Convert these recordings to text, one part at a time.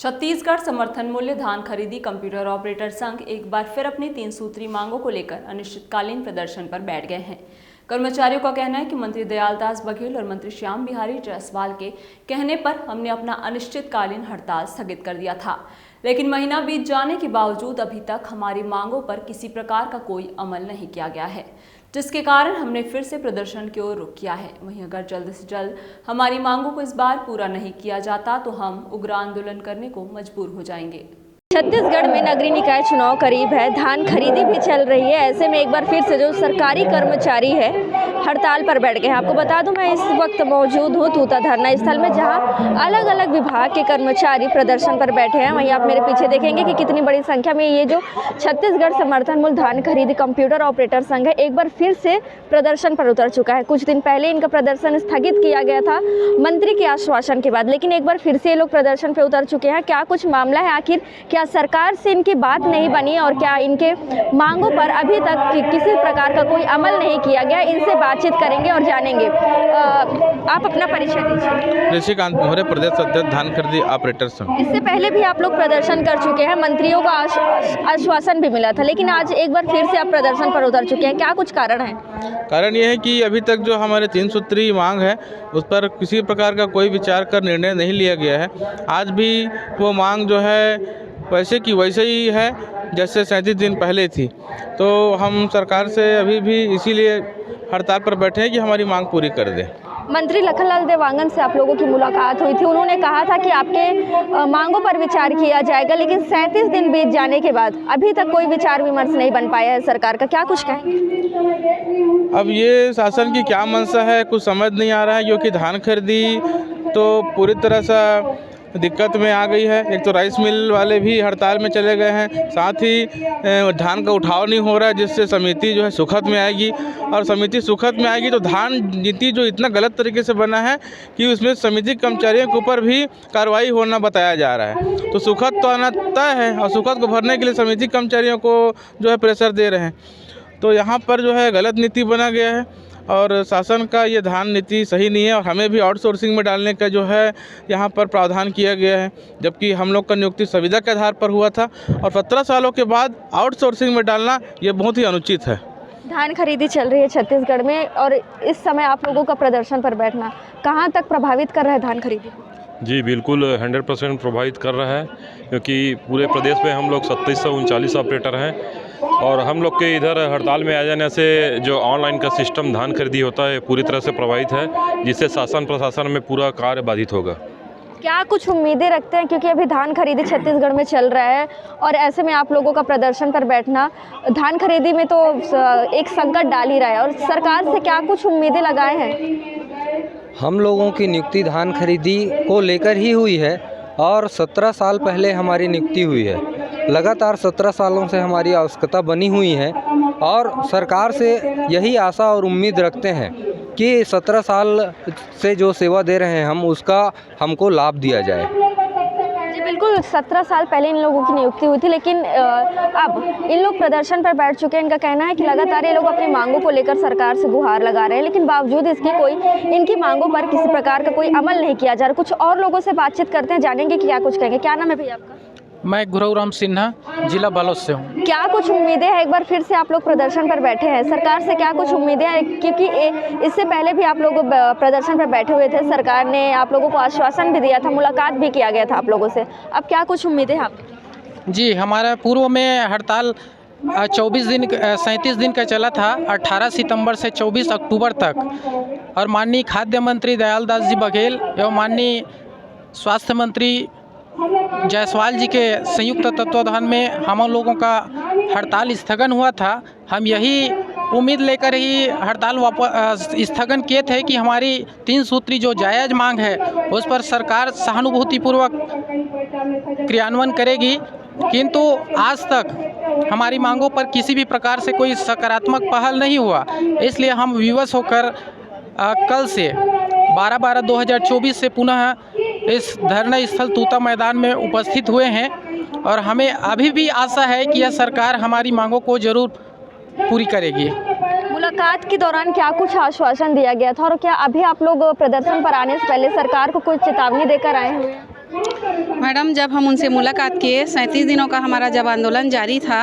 छत्तीसगढ़ समर्थन मूल्य धान खरीदी कंप्यूटर ऑपरेटर संघ एक बार फिर अपनी 3 सूत्री मांगों को लेकर अनिश्चितकालीन प्रदर्शन पर बैठ गए हैं। कर्मचारियों का कहना है कि मंत्री दयालदास बघेल और मंत्री श्याम बिहारी जायसवाल के कहने पर हमने अपना अनिश्चितकालीन हड़ताल स्थगित कर दिया था, लेकिन महीना बीत जाने के बावजूद अभी तक हमारी मांगों पर किसी प्रकार का कोई अमल नहीं किया गया है, जिसके कारण हमने फिर से प्रदर्शन की ओर रुख किया है। वहीं अगर जल्द से जल्द हमारी मांगों को इस बार पूरा नहीं किया जाता तो हम उग्र आंदोलन करने को मजबूर हो जाएंगे। छत्तीसगढ़ में नगरीय निकाय चुनाव करीब है, धान खरीदी भी चल रही है। ऐसे में एक बार फिर से जो सरकारी कर्मचारी है हड़ताल पर बैठ गए हैं। आपको बता दूं, मैं इस वक्त मौजूद हूं तूता धरना स्थल में, जहां अलग अलग विभाग के कर्मचारी प्रदर्शन पर बैठे हैं। वहीं आप मेरे पीछे देखेंगे कि कितनी बड़ी संख्या में ये जो छत्तीसगढ़ समर्थन मूल्य धान खरीदी कंप्यूटर ऑपरेटर संघ है, एक बार फिर से प्रदर्शन पर उतर चुका है। कुछ दिन पहले इनका प्रदर्शन स्थगित किया गया था मंत्री के आश्वासन के बाद, लेकिन एक बार फिर से ये लोग प्रदर्शन पर उतर चुके हैं। क्या कुछ मामला है, आखिर क्या सरकार से इनकी बात नहीं बनी और क्या इनके मांगों पर अभी तक किसी प्रकार का कोई अमल नहीं किया गया, इनसे बातचीत करेंगे और जानेंगे। आप अपना परिचय दीजिए। निशिकांत मोहरे, प्रदेश अध्यक्ष धान खरीदी ऑपरेटर संघ। इससे पहले भी आप लोग प्रदर्शन कर चुके हैं, मंत्रियों का आश्वासन भी मिला था, लेकिन आज एक बार फिर से आप प्रदर्शन पर उतर चुके हैं। क्या कुछ कारण है? कारण ये है कि अभी तक जो हमारे 3 सूत्री मांग है उस पर किसी प्रकार का कोई विचार कर निर्णय नहीं लिया गया है। आज भी वो मांग जो है वैसे की वैसे ही है जैसे 37 दिन पहले थी। तो हम सरकार से अभी भी इसीलिए हड़ताल पर बैठे हैं कि हमारी मांग पूरी कर दे। मंत्री लखनलाल देवांगन से आप लोगों की मुलाकात हुई थी, उन्होंने कहा था कि आपके मांगों पर विचार किया जाएगा, लेकिन 37 दिन बीत जाने के बाद अभी तक कोई विचार विमर्श नहीं बन पाया है सरकार का। क्या कुछ कहेंगे? अब ये शासन की क्या मंशा है कुछ समझ नहीं आ रहा है, क्योंकि धान खरीदी तो पूरी तरह से दिक्कत में आ गई है। एक तो राइस मिल वाले भी हड़ताल में चले गए हैं, साथ ही धान का उठाव नहीं हो रहा है, जिससे समिति जो है सुखद में आएगी, और समिति सुखद में आएगी तो धान नीति जो इतना गलत तरीके से बना है कि उसमें समिति कर्मचारियों के ऊपर भी कार्रवाई होना बताया जा रहा है। तो सुखद तो आना तय है और सुखद को भरने के लिए समिति कर्मचारियों को जो है प्रेशर दे रहे हैं। तो यहाँ पर जो है गलत नीति बना गया है और शासन का ये धान नीति सही नहीं है, और हमें भी आउटसोर्सिंग में डालने का जो है यहाँ पर प्रावधान किया गया है, जबकि हम लोग का नियुक्ति संविदा के आधार पर हुआ था, और 17 सालों के बाद आउटसोर्सिंग में डालना ये बहुत ही अनुचित है। धान खरीदी चल रही है छत्तीसगढ़ में, और इस समय आप लोगों का प्रदर्शन पर बैठना कहाँ तक प्रभावित कर रहा है धान खरीदी? जी बिल्कुल 100% प्रभावित कर रहा है, क्योंकि पूरे प्रदेश में हम लोग 2739 ऑपरेटर हैं, और हम लोग के इधर हड़ताल में आ जाने से जो ऑनलाइन का सिस्टम धान खरीदी होता है पूरी तरह से प्रभावित है, जिससे शासन प्रशासन में पूरा कार्य बाधित होगा। क्या कुछ उम्मीदें रखते हैं, क्योंकि अभी धान खरीदी छत्तीसगढ़ में चल रहा है और ऐसे में आप लोगों का प्रदर्शन पर बैठना धान खरीदी में तो एक संकट डाल ही रहा है, और सरकार से क्या कुछ उम्मीदें लगाए हैं? हम लोगों की नियुक्ति धान खरीदी को लेकर ही हुई है, और 17 साल पहले हमारी नियुक्ति हुई है। लगातार 17 सालों से हमारी आवश्यकता बनी हुई है, और सरकार से यही आशा और उम्मीद रखते हैं कि 17 साल से जो सेवा दे रहे हैं हम, उसका हमको लाभ दिया जाए। जी बिल्कुल, 17 साल पहले इन लोगों की नियुक्ति हुई थी, लेकिन अब इन लोग प्रदर्शन पर बैठ चुके हैं। इनका कहना है कि लगातार ये लोग अपनी मांगों को लेकर सरकार से गुहार लगा रहे हैं, लेकिन बावजूद इसकी कोई इनकी मांगों पर किसी प्रकार का कोई अमल नहीं किया जा रहा। कुछ और लोगों से बातचीत करते हैं, जानेंगे कि क्या कुछ कहेंगे। क्या नाम है भैया आपका? मैं गुरुराम सिन्हा, जिला बालोद से हूँ। क्या कुछ उम्मीदें हैं, एक बार फिर से आप लोग प्रदर्शन पर बैठे हैं, सरकार से क्या कुछ उम्मीदें हैं? क्योंकि इससे पहले भी आप लोग प्रदर्शन पर बैठे हुए थे, सरकार ने आप लोगों को आश्वासन भी दिया था, मुलाकात भी किया गया था आप लोगों से। अब क्या कुछ उम्मीदें हैं आपकी? जी, हमारा पूर्व में हड़ताल 37 दिन का चला था, 18 सितंबर से 24 अक्टूबर तक, और माननीय खाद्य मंत्री दयालदास जी बघेल एवं माननीय स्वास्थ्य मंत्री जायसवाल जी के संयुक्त तत्वाधान में हम लोगों का हड़ताल स्थगन हुआ था। हम यही उम्मीद लेकर ही हड़ताल स्थगन किए थे कि हमारी 3 सूत्री जो जायज़ मांग है उस पर सरकार सहानुभूतिपूर्वक क्रियान्वयन करेगी, किंतु आज तक हमारी मांगों पर किसी भी प्रकार से कोई सकारात्मक पहल नहीं हुआ। इसलिए हम विवश होकर कल से 12/12/2024 से पुनः इस धरना स्थल तूता मैदान में उपस्थित हुए हैं, और हमें अभी भी आशा है कि यह सरकार हमारी मांगों को जरूर पूरी करेगी। मुलाकात के दौरान क्या कुछ आश्वासन दिया गया था, और क्या अभी आप लोग प्रदर्शन पर आने से पहले सरकार को कुछ चेतावनी देकर आए हुए हैं? मैडम, जब हम उनसे मुलाकात किए 37 दिनों का हमारा जब आंदोलन जारी था,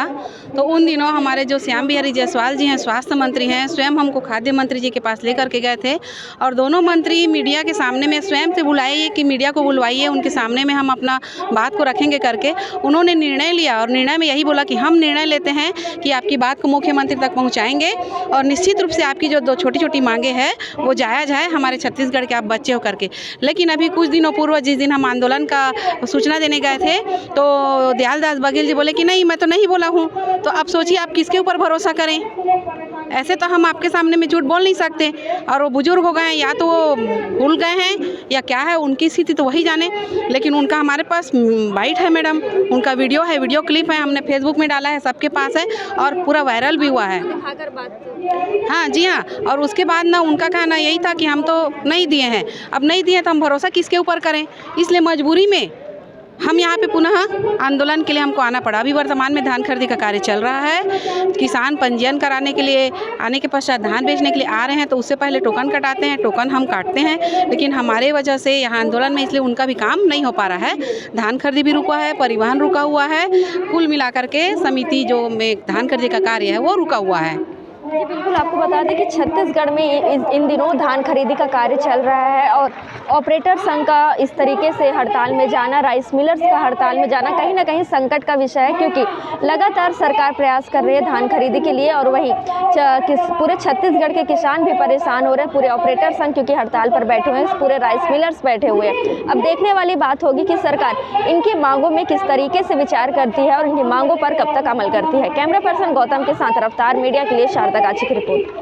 तो उन दिनों हमारे जो श्याम बिहारी जायसवाल जी हैं, स्वास्थ्य मंत्री हैं, स्वयं हमको खाद्य मंत्री जी के पास लेकर के गए थे और दोनों मंत्री मीडिया के सामने में स्वयं से बुलाइए कि मीडिया को बुलवाइए, उनके सामने में हम अपना बात को रखेंगे करके उन्होंने निर्णय लिया और निर्णय में यही बोला कि हम निर्णय लेते हैं कि आपकी बात को मुख्यमंत्री तक पहुँचाएंगे और निश्चित रूप से आपकी जो 2 छोटी छोटी मांगे हैं वो जायज़ है हमारे छत्तीसगढ़ के आप बच्चे हो करके। लेकिन अभी कुछ दिनों पूर्व जिस दिन हम आंदोलन का सूचना देने गए थे तो दयालदास बघेल जी बोले कि नहीं, मैं तो नहीं बोला हूँ। तो अब सोचिए आप किसके ऊपर भरोसा करें। ऐसे तो हम आपके सामने में झूठ बोल नहीं सकते और वो बुजुर्ग हो गए हैं, या तो वो भूल गए हैं या क्या है उनकी स्थिति तो वही जाने। लेकिन उनका हमारे पास बाइट है मैडम, उनका वीडियो है, वीडियो क्लिप है, हमने फेसबुक में डाला है, सबके पास है और पूरा वायरल भी हुआ है। हाँ जी हाँ। और उसके बाद ना उनका कहना यही था कि हम तो नहीं दिए हैं। अब नहीं दिए तो हम भरोसा किसके ऊपर करें, इसलिए मजबूरी में हम यहाँ पे पुनः आंदोलन के लिए हमको आना पड़ा। अभी वर्तमान में धान खरीदी का कार्य चल रहा है। किसान पंजीयन कराने के लिए आने के पश्चात धान बेचने के लिए आ रहे हैं तो उससे पहले टोकन कटाते हैं, टोकन हम काटते हैं। लेकिन हमारे वजह से यहाँ आंदोलन में इसलिए उनका भी काम नहीं हो पा रहा है। धान खरीदी भी रुका है, परिवहन रुका हुआ है, कुल मिलाकर के समिति जो में धान खरीदी का कार्य है वो रुका हुआ है। जी बिल्कुल, आपको बता दें कि छत्तीसगढ़ में इन दिनों धान खरीदी का कार्य चल रहा है और ऑपरेटर संघ का इस तरीके से हड़ताल में जाना, राइस मिलर्स का हड़ताल में जाना कहीं ना कहीं संकट का विषय है, क्योंकि लगातार सरकार प्रयास कर रही है धान खरीदी के लिए और वहीं पूरे छत्तीसगढ़ के किसान भी परेशान हो रहे हैं, पूरे ऑपरेटर संघ क्योंकि हड़ताल पर बैठे हुए हैं, पूरे राइस मिलर्स बैठे हुए हैं। अब देखने वाली बात होगी कि सरकार इनकी मांगों में किस तरीके से विचार करती है और इनकी मांगों पर कब तक अमल करती है। कैमरा पर्सन गौतम के साथ रफ्तार मीडिया के लिए शारदा गाची की रिपोर्ट।